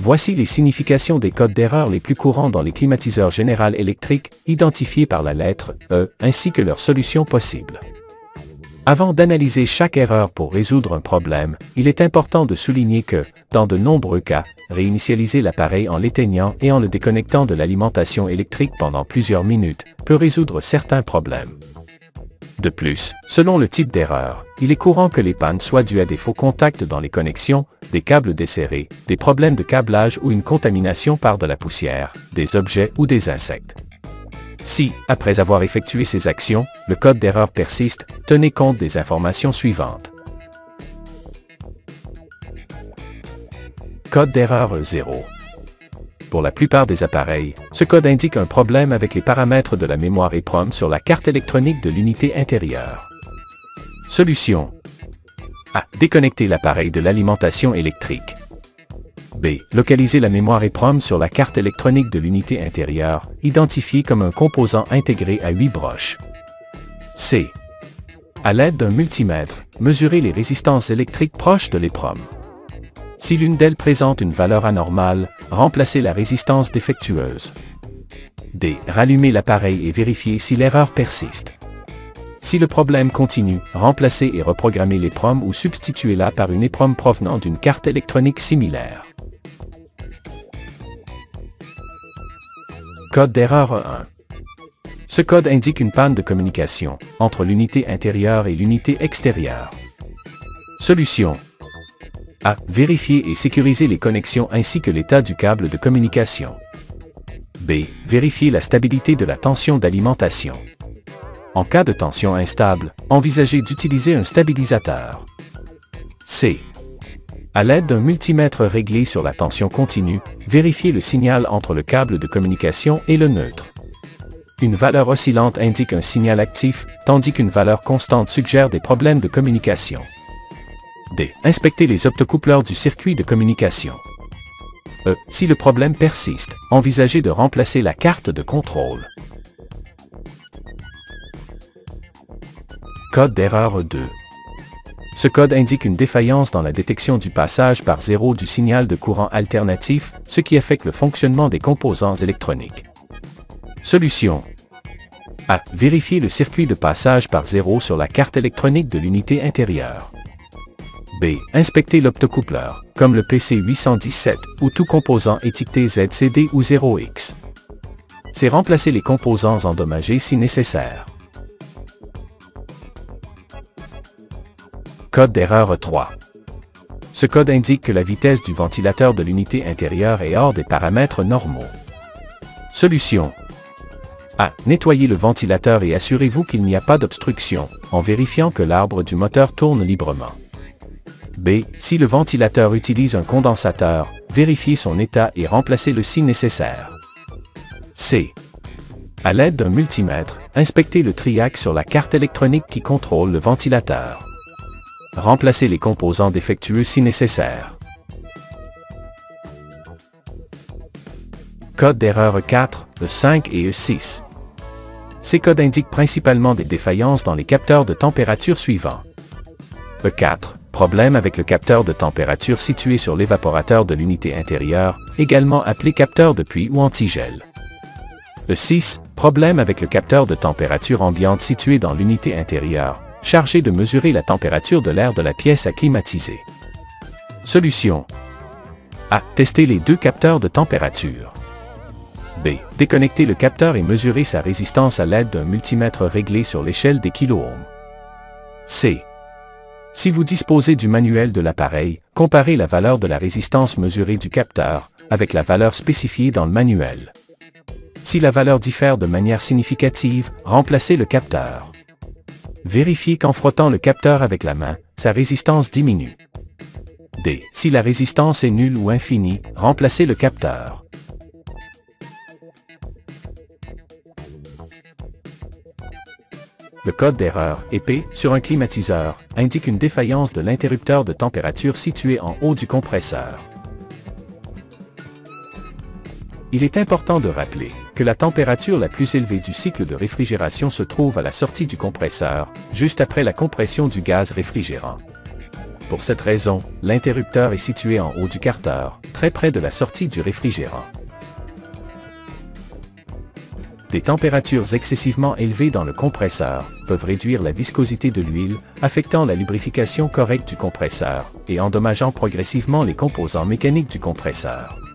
Voici les significations des codes d'erreur les plus courants dans les climatiseurs General Electric, identifiés par la lettre E, ainsi que leurs solutions possibles. Avant d'analyser chaque erreur pour résoudre un problème, il est important de souligner que, dans de nombreux cas, réinitialiser l'appareil en l'éteignant et en le déconnectant de l'alimentation électrique pendant plusieurs minutes peut résoudre certains problèmes. De plus, selon le type d'erreur, il est courant que les pannes soient dues à des faux contacts dans les connexions, des câbles desserrés, des problèmes de câblage ou une contamination par de la poussière, des objets ou des insectes. Si, après avoir effectué ces actions, le code d'erreur persiste, tenez compte des informations suivantes. Code d'erreur 0. Pour la plupart des appareils, ce code indique un problème avec les paramètres de la mémoire EEPROM sur la carte électronique de l'unité intérieure. Solution. A. Déconnecter l'appareil de l'alimentation électrique. B. Localiser la mémoire EEPROM sur la carte électronique de l'unité intérieure, identifiée comme un composant intégré à 8 broches. C. À l'aide d'un multimètre, mesurer les résistances électriques proches de l'EEPROM. Si l'une d'elles présente une valeur anormale, remplacez la résistance défectueuse. D. Rallumer l'appareil et vérifier si l'erreur persiste. Si le problème continue, remplacez et reprogrammez l'EEPROM ou substituez-la par une EEPROM provenant d'une carte électronique similaire. Code d'erreur 1. Ce code indique une panne de communication entre l'unité intérieure et l'unité extérieure. Solution. A. Vérifier et sécuriser les connexions ainsi que l'état du câble de communication. B. Vérifier la stabilité de la tension d'alimentation. En cas de tension instable, envisagez d'utiliser un stabilisateur. C. À l'aide d'un multimètre réglé sur la tension continue, vérifiez le signal entre le câble de communication et le neutre. Une valeur oscillante indique un signal actif, tandis qu'une valeur constante suggère des problèmes de communication. D. Inspectez les optocoupleurs du circuit de communication. E. Si le problème persiste, envisagez de remplacer la carte de contrôle. Code d'erreur 2. Ce code indique une défaillance dans la détection du passage par zéro du signal de courant alternatif, ce qui affecte le fonctionnement des composants électroniques. Solution. A. Vérifier le circuit de passage par zéro sur la carte électronique de l'unité intérieure. B. Inspecter l'optocoupleur, comme le PC817 ou tout composant étiqueté ZCD ou 0X. C'est remplacer les composants endommagés si nécessaire. Code d'erreur 3. Ce code indique que la vitesse du ventilateur de l'unité intérieure est hors des paramètres normaux. Solution. A. Nettoyez le ventilateur et assurez-vous qu'il n'y a pas d'obstruction, en vérifiant que l'arbre du moteur tourne librement. B. Si le ventilateur utilise un condensateur, vérifiez son état et remplacez-le si nécessaire. C. À l'aide d'un multimètre, inspectez le triac sur la carte électronique qui contrôle le ventilateur. Remplacez les composants défectueux si nécessaire. Code d'erreur 4, E5 et E6. Ces codes indiquent principalement des défaillances dans les capteurs de température suivants. E4. Problème avec le capteur de température situé sur l'évaporateur de l'unité intérieure, également appelé capteur de pluie ou antigel. E6. Problème avec le capteur de température ambiante situé dans l'unité intérieure, chargé de mesurer la température de l'air de la pièce à climatiser. Solution. A. Tester les deux capteurs de température. B. Déconnecter le capteur et mesurer sa résistance à l'aide d'un multimètre réglé sur l'échelle des kiloohms. C. Si vous disposez du manuel de l'appareil, comparez la valeur de la résistance mesurée du capteur avec la valeur spécifiée dans le manuel. Si la valeur diffère de manière significative, remplacez le capteur. Vérifiez qu'en frottant le capteur avec la main, sa résistance diminue. D. Si la résistance est nulle ou infinie, remplacez le capteur. Le code d'erreur EP sur un climatiseur indique une défaillance de l'interrupteur de température situé en haut du compresseur. Il est important de rappeler que la température la plus élevée du cycle de réfrigération se trouve à la sortie du compresseur, juste après la compression du gaz réfrigérant. Pour cette raison, l'interrupteur est situé en haut du carter, très près de la sortie du réfrigérant. Des températures excessivement élevées dans le compresseur peuvent réduire la viscosité de l'huile, affectant la lubrification correcte du compresseur et endommageant progressivement les composants mécaniques du compresseur.